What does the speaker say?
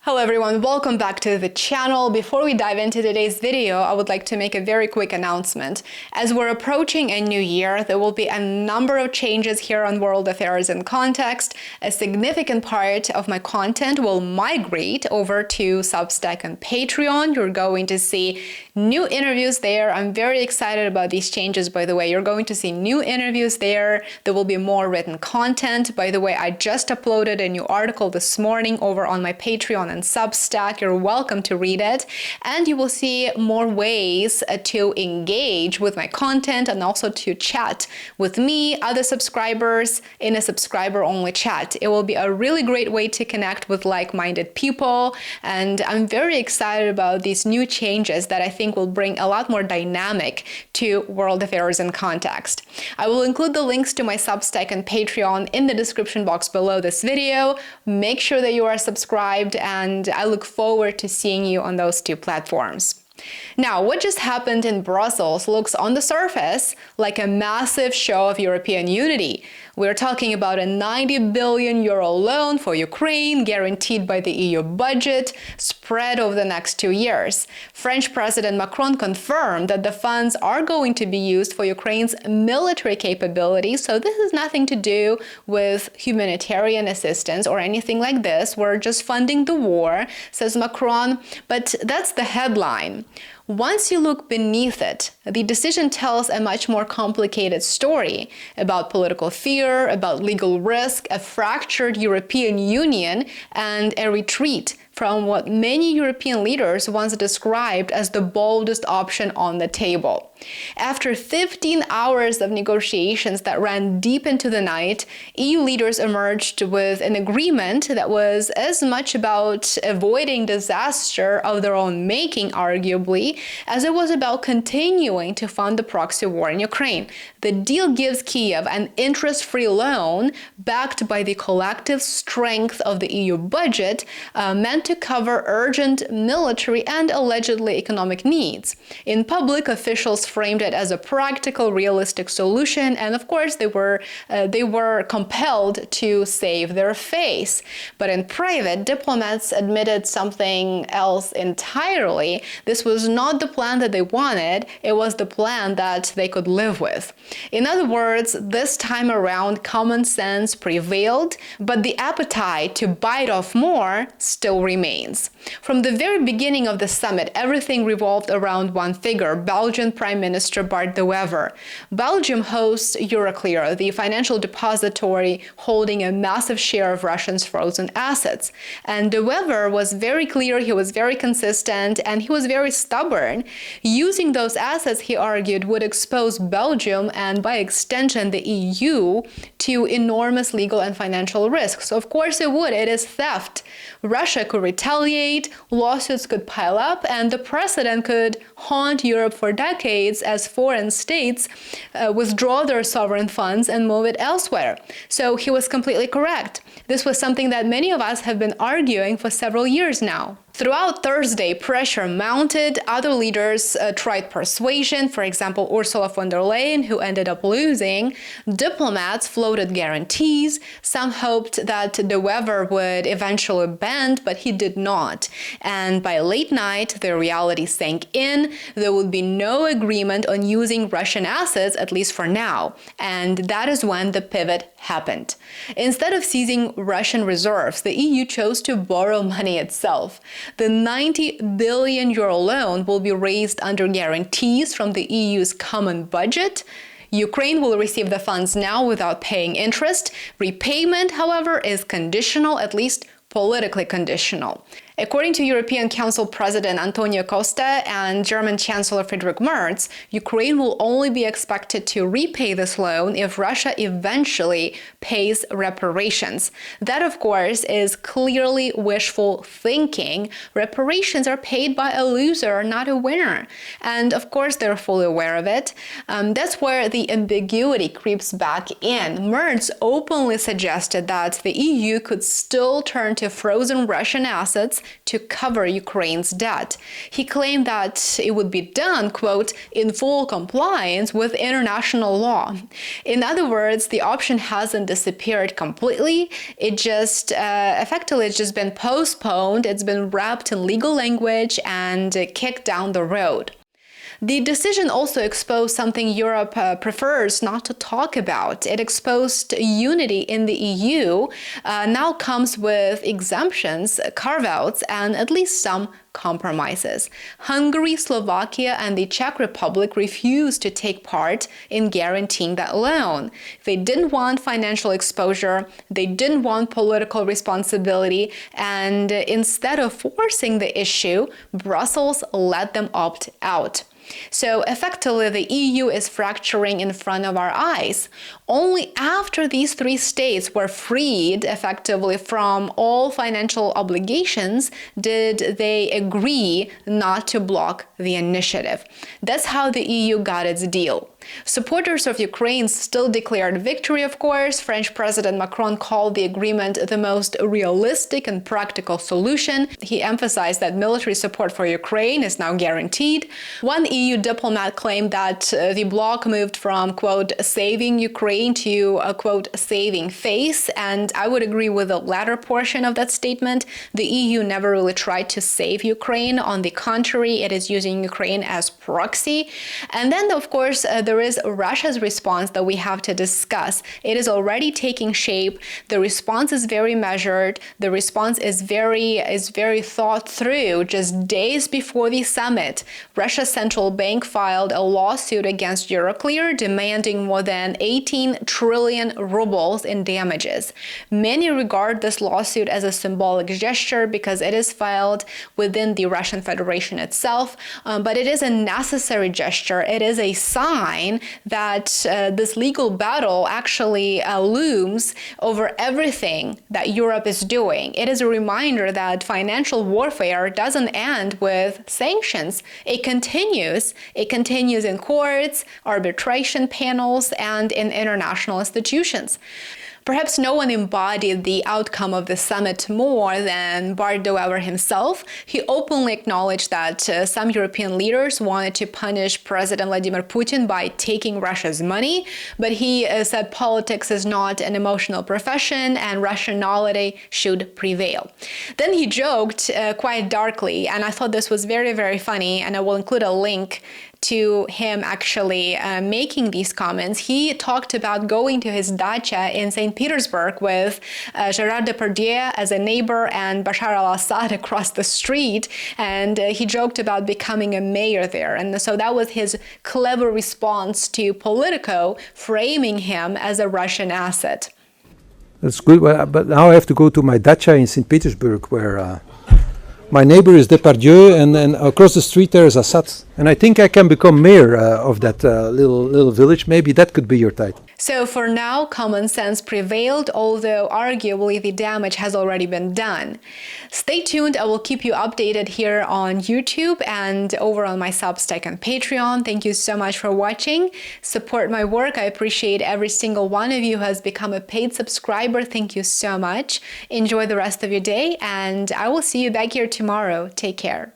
Hello everyone, welcome back to the channel. Before we dive into today's video, I would like to make a very quick announcement. As we're approaching a new year, there will be a number of changes here on World Affairs in Context. A significant part of my content will migrate over to Substack and Patreon. You're going to see new interviews there. I'm very excited about these changes, by the way. You're going to see new interviews there. There will be more written content. By the way, I just uploaded a new article this morning over on my Patreon and Substack. You're welcome to read it, and you will see more ways to engage with my content and also to chat with me, other subscribers, in a subscriber-only chat. It will be a really great way to connect with like-minded people, and I'm very excited about these new changes that I think will bring a lot more dynamic to World Affairs in Context. I will include the links to my Substack and Patreon in the description box below this video. Make sure that you are subscribed, and I look forward to seeing you on those two platforms. Now, what just happened in Brussels looks on the surface like a massive show of European unity. We're talking about a 90 billion euro loan for Ukraine, guaranteed by the EU budget, spread over the next 2 years. French President Macron confirmed that the funds are going to be used for Ukraine's military capabilities, so this has nothing to do with humanitarian assistance or anything like this. We're just funding the war, says Macron, but that's the headline. Once you look beneath it, the decision tells a much more complicated story about political fear, about legal risk, a fractured European Union, and a retreat from what many European leaders once described as the boldest option on the table. After 15 hours of negotiations that ran deep into the night, EU leaders emerged with an agreement that was as much about avoiding disaster of their own making, arguably, as it was about continuing to fund the proxy war in Ukraine. The deal gives Kiev an interest-free loan backed by the collective strength of the EU budget, meant to cover urgent military and allegedly economic needs. In public, officials framed it as a practical, realistic solution, and of course they were compelled to save their face. But in private, diplomats admitted something else entirely. This was not the plan that they wanted, it was the plan that they could live with. In other words, this time around, common sense prevailed, but the appetite to bite off more still remains. From the very beginning of the summit, everything revolved around one figure, Belgian Prime Minister Bart Wever. Belgium hosts Euroclear, the financial depository holding a massive share of Russia's frozen assets. And Wever was very clear, he was very consistent, and he was very stubborn. Using those assets, he argued, would expose Belgium and by extension the EU to enormous legal and financial risks. Of course it would, it is theft. Russia could retaliate, lawsuits could pile up, and the precedent could haunt Europe for decades as foreign states withdraw their sovereign funds and move it elsewhere. So he was completely correct. This was something that many of us have been arguing for several years now. Throughout Thursday, pressure mounted. Other leaders tried persuasion, for example, Ursula von der Leyen, who ended up losing. Diplomats floated guarantees. Some hoped that the Wever would eventually bend, but he did not. And by late night, the reality sank in. There would be no agreement on using Russian assets, at least for now. And that is when the pivot happened. Instead of seizing Russian reserves, the EU chose to borrow money itself. The 90 billion euro loan will be raised under guarantees from the EU's common budget. Ukraine will receive the funds now without paying interest. Repayment, however, is conditional, at least politically conditional. According to European Council President Antonio Costa and German Chancellor Friedrich Merz, Ukraine will only be expected to repay this loan if Russia eventually pays reparations. That, of course, is clearly wishful thinking. Reparations are paid by a loser, not a winner. And of course, they're fully aware of it. That's where the ambiguity creeps back in. Merz openly suggested that the EU could still turn to frozen Russian assets to cover Ukraine's debt. He claimed that it would be done, quote, in full compliance with international law. In other words, the option hasn't disappeared completely. It just effectively it's just been postponed. It's been wrapped in legal language and kicked down the road. The decision also exposed something Europe prefers not to talk about. It exposed unity in the EU now comes with exemptions, carve-outs, and at least some compromises. Hungary, Slovakia, and the Czech Republic refused to take part in guaranteeing that loan. They didn't want financial exposure, they didn't want political responsibility, and instead of forcing the issue, Brussels let them opt out. So effectively, the EU is fracturing in front of our eyes. Only after these three states were freed effectively from all financial obligations did they agree not to block the initiative. That's how the EU got its deal. Supporters of Ukraine still declared victory, of course. French President Macron called the agreement the most realistic and practical solution. He emphasized that military support for Ukraine is now guaranteed. One EU diplomat claimed that the bloc moved from, quote, saving Ukraine to, quote, saving face. And I would agree with the latter portion of that statement. The EU never really tried to save Ukraine. On the contrary, it is using Ukraine as proxy. And then, of course, there is Russia's response that we have to discuss. It is already taking shape. The response is very measured. The response is very thought through. Just days before the summit, Russia's central bank filed a lawsuit against Euroclear demanding more than 18 trillion rubles in damages. Many regard this lawsuit as a symbolic gesture because it is filed within the Russian Federation itself, but it is a necessary gesture. It is a sign that this legal battle actually looms over everything that Europe is doing. It is a reminder that financial warfare doesn't end with sanctions. It continues. It continues in courts, arbitration panels, and in international institutions. Perhaps no one embodied the outcome of the summit more than Bart himself. He openly acknowledged that some European leaders wanted to punish President Vladimir Putin by taking Russia's money, but he said politics is not an emotional profession and rationality should prevail. Then he joked quite darkly, and I thought this was very, very funny, and I will include a link to him actually making these comments. He talked about going to his dacha in St. Petersburg with Gerard Depardieu as a neighbor and Bashar al-Assad across the street, and he joked about becoming a mayor there. And so that was his clever response to Politico, framing him as a Russian asset. That's good, but now I have to go to my dacha in St. Petersburg where my neighbor is Depardieu, and across the street there is Assad. And I think I can become mayor of that little village. Maybe that could be your title. So for now, common sense prevailed, although arguably the damage has already been done. Stay tuned. I will keep you updated here on YouTube and over on my Substack and Patreon. Thank you so much for watching. Support my work. I appreciate every single one of you who has become a paid subscriber. Thank you so much. Enjoy the rest of your day, and I will see you back here tomorrow. Take care.